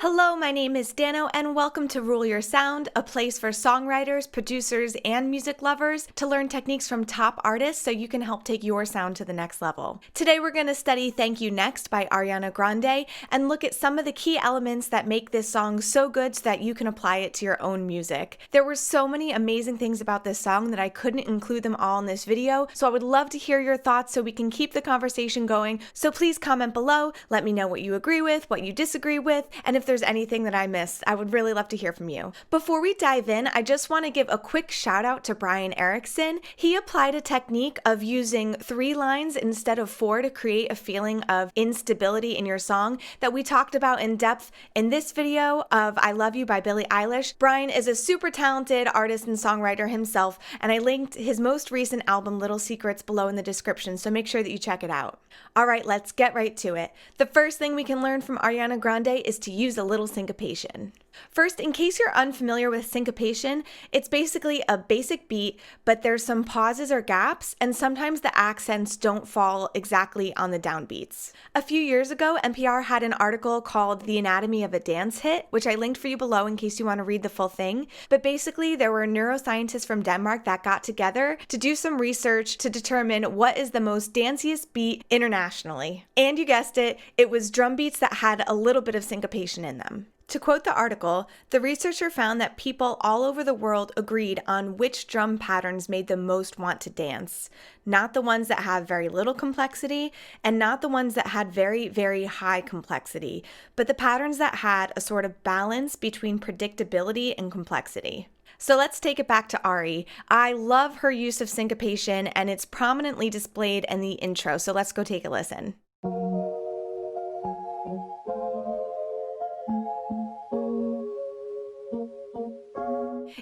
Hello, my name is Dano, and welcome to Rule Your Sound, a place for songwriters, producers, and music lovers to learn techniques from top artists so you can help take your sound to the next level. Today we're going to study Thank You Next by Ariana Grande and look at some of the key elements that make this song so good so that you can apply it to your own music. There were so many amazing things about this song that I couldn't include them all in this video, so I would love to hear your thoughts so we can keep the conversation going. So please comment below, let me know what you agree with, what you disagree with, and if there's anything that I missed, I would really love to hear from you. Before we dive in, I just want to give a quick shout out to Brian Erickson. He applied a technique of using 3 lines instead of 4 to create a feeling of instability in your song that we talked about in depth in this video of I Love You by Billie Eilish. Brian is a super talented artist and songwriter himself, and I linked his most recent album Little Secrets below in the description, so make sure that you check it out. Alright, let's get right to it. The first thing we can learn from Ariana Grande is to use a little syncopation. First, in case you're unfamiliar with syncopation, it's basically a basic beat, but there's some pauses or gaps, and sometimes the accents don't fall exactly on the downbeats. A few years ago, NPR had an article called The Anatomy of a Dance Hit, which I linked for you below in case you want to read the full thing, but basically there were neuroscientists from Denmark that got together to do some research to determine what is the most danciest beat internationally. And you guessed it, it was drum beats that had a little bit of syncopation in them. To quote the article, the researcher found that people all over the world agreed on which drum patterns made them most want to dance. Not the ones that have very little complexity, and not the ones that had very, very high complexity, but the patterns that had a sort of balance between predictability and complexity. So let's take it back to Ari. I love her use of syncopation, and it's prominently displayed in the intro, so let's go take a listen.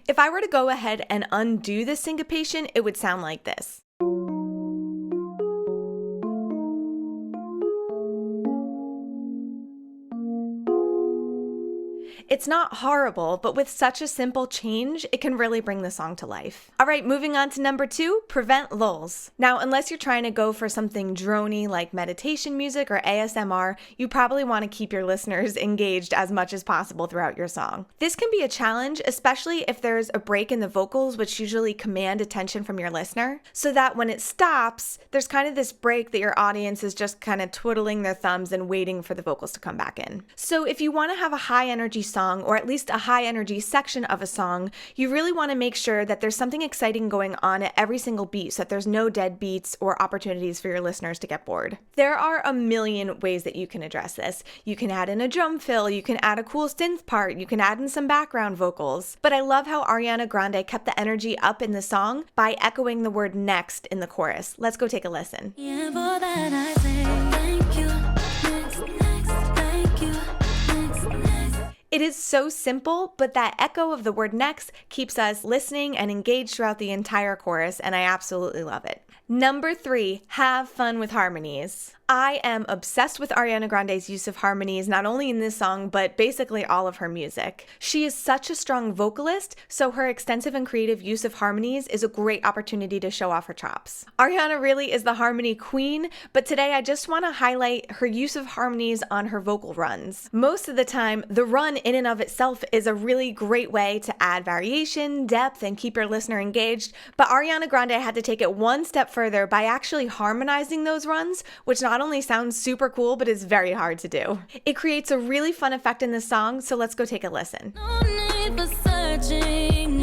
If I were to go ahead and undo the syncopation, it would sound like this. It's not horrible, but with such a simple change, it can really bring the song to life. All right, moving on to number 2, prevent lulls. Now, unless you're trying to go for something drony like meditation music or ASMR, you probably want to keep your listeners engaged as much as possible throughout your song. This can be a challenge, especially if there's a break in the vocals, which usually command attention from your listener, so that when it stops, there's kind of this break that your audience is just kind of twiddling their thumbs and waiting for the vocals to come back in. So if you want to have a high energy song, or at least a high energy section of a song, you really want to make sure that there's something exciting going on at every single beat so that there's no dead beats or opportunities for your listeners to get bored. There are a million ways that you can address this. You can add in a drum fill, you can add a cool synth part, you can add in some background vocals. But I love how Ariana Grande kept the energy up in the song by echoing the word next in the chorus. Let's go take a listen. Yeah, for that I say thank you. It is so simple, but that echo of the word next keeps us listening and engaged throughout the entire chorus, and I absolutely love it. Number 3, have fun with harmonies. I am obsessed with Ariana Grande's use of harmonies, not only in this song, but basically all of her music. She is such a strong vocalist, so her extensive and creative use of harmonies is a great opportunity to show off her chops. Ariana really is the harmony queen, but today I just want to highlight her use of harmonies on her vocal runs. Most of the time, the run in and of itself is a really great way to add variation, depth, and keep your listener engaged, but Ariana Grande had to take it one step further by actually harmonizing those runs, which not only sounds super cool, but is very hard to do. It creates a really fun effect in the song, so let's go take a listen. No need for searching,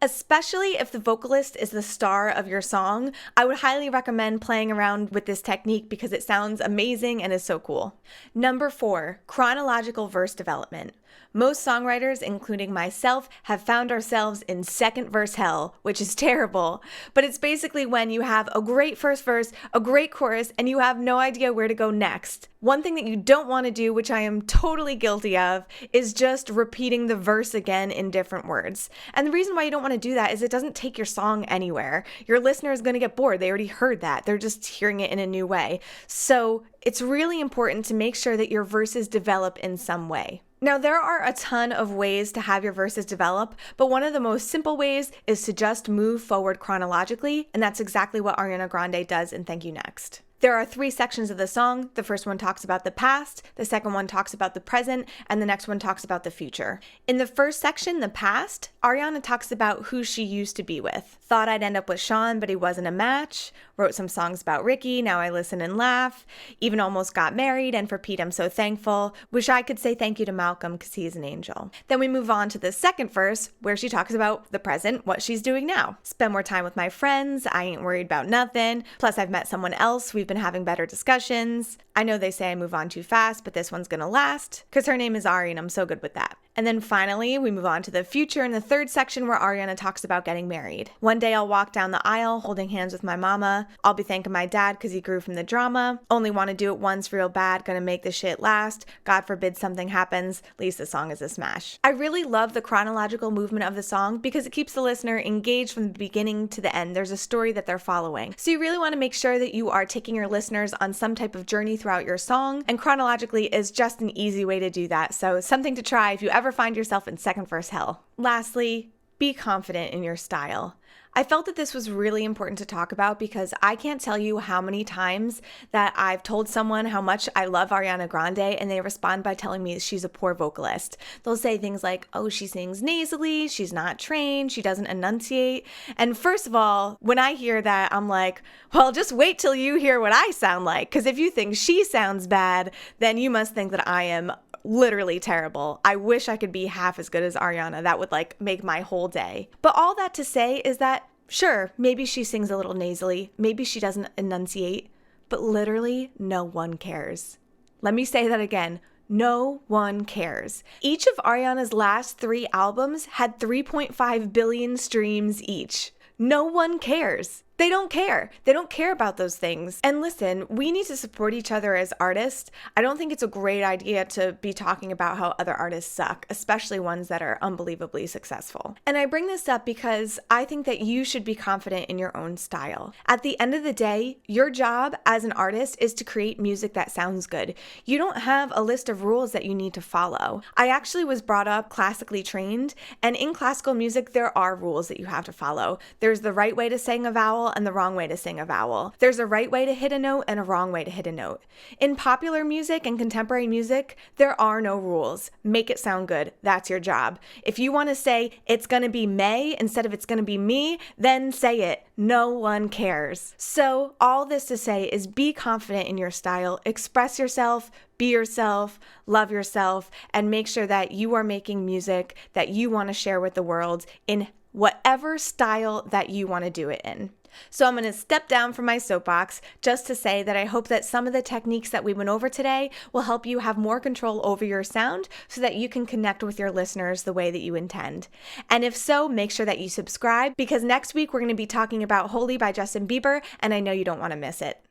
especially if the vocalist is the star of your song, I would highly recommend playing around with this technique because it sounds amazing and is so cool. Number 4, chronological verse development. Most songwriters, including myself, have found ourselves in second verse hell, which is terrible, but it's basically when you have a great first verse, a great chorus, and you have no idea where to go next. One thing that you don't want to do, which I am totally guilty of, is just repeating the verse again in different words. And the reason why you don't want to do that is it doesn't take your song anywhere. Your listener is going to get bored. They already heard that. They're just hearing it in a new way. So it's really important to make sure that your verses develop in some way. Now, there are a ton of ways to have your verses develop, but one of the most simple ways is to just move forward chronologically, and that's exactly what Ariana Grande does in Thank You Next. There are 3 sections of the song. The first one talks about the past, the second one talks about the present, and the next one talks about the future. In the first section, the past, Ariana talks about who she used to be with. Thought I'd end up with Sean, but he wasn't a match. Wrote some songs about Ricky, now I listen and laugh. Even almost got married, and for Pete I'm so thankful. Wish I could say thank you to Malcolm because he's an angel. Then we move on to the second verse where she talks about the present, what she's doing now. Spend more time with my friends, I ain't worried about nothing. Plus I've met someone else, we've been having better discussions. I know they say I move on too fast, but this one's gonna last because her name is Ari and I'm so good with that. And then finally, we move on to the future in the third section where Ariana talks about getting married. One day I'll walk down the aisle holding hands with my mama. I'll be thanking my dad because he grew from the drama. Only want to do it once real bad, gonna make the shit last. God forbid something happens. At least the song is a smash. I really love the chronological movement of the song because it keeps the listener engaged from the beginning to the end. There's a story that they're following. So you really want to make sure that you are taking your listeners on some type of journey throughout your song, and chronologically is just an easy way to do that. So something to try if you ever find yourself in second verse hell. Lastly, be confident in your style. I felt that this was really important to talk about because I can't tell you how many times that I've told someone how much I love Ariana Grande and they respond by telling me she's a poor vocalist. They'll say things like, oh, she sings nasally, she's not trained, she doesn't enunciate. And first of all, when I hear that, I'm like, well, just wait till you hear what I sound like. Because if you think she sounds bad, then you must think that I am literally terrible. I wish I could be half as good as Ariana. That would make my whole day. But all that to say is that sure, maybe she sings a little nasally, maybe she doesn't enunciate, but literally no one cares. Let me say that again. No one cares. Each of Ariana's last 3 albums had 3.5 billion streams each. No one cares. They don't care. They don't care about those things. And listen, we need to support each other as artists. I don't think it's a great idea to be talking about how other artists suck, especially ones that are unbelievably successful. And I bring this up because I think that you should be confident in your own style. At the end of the day, your job as an artist is to create music that sounds good. You don't have a list of rules that you need to follow. I actually was brought up classically trained, and in classical music, there are rules that you have to follow. There's the right way to sing a vowel and the wrong way to sing a vowel. There's a right way to hit a note and a wrong way to hit a note. In popular music and contemporary music, there are no rules. Make it sound good. That's your job. If you want to say it's going to be May instead of it's going to be me, then say it. No one cares. So all this to say is be confident in your style, express yourself, be yourself, love yourself, and make sure that you are making music that you want to share with the world in whatever style that you want to do it in. So I'm going to step down from my soapbox just to say that I hope that some of the techniques that we went over today will help you have more control over your sound so that you can connect with your listeners the way that you intend. And if so, make sure that you subscribe because next week we're going to be talking about Holy by Justin Bieber, and I know you don't want to miss it.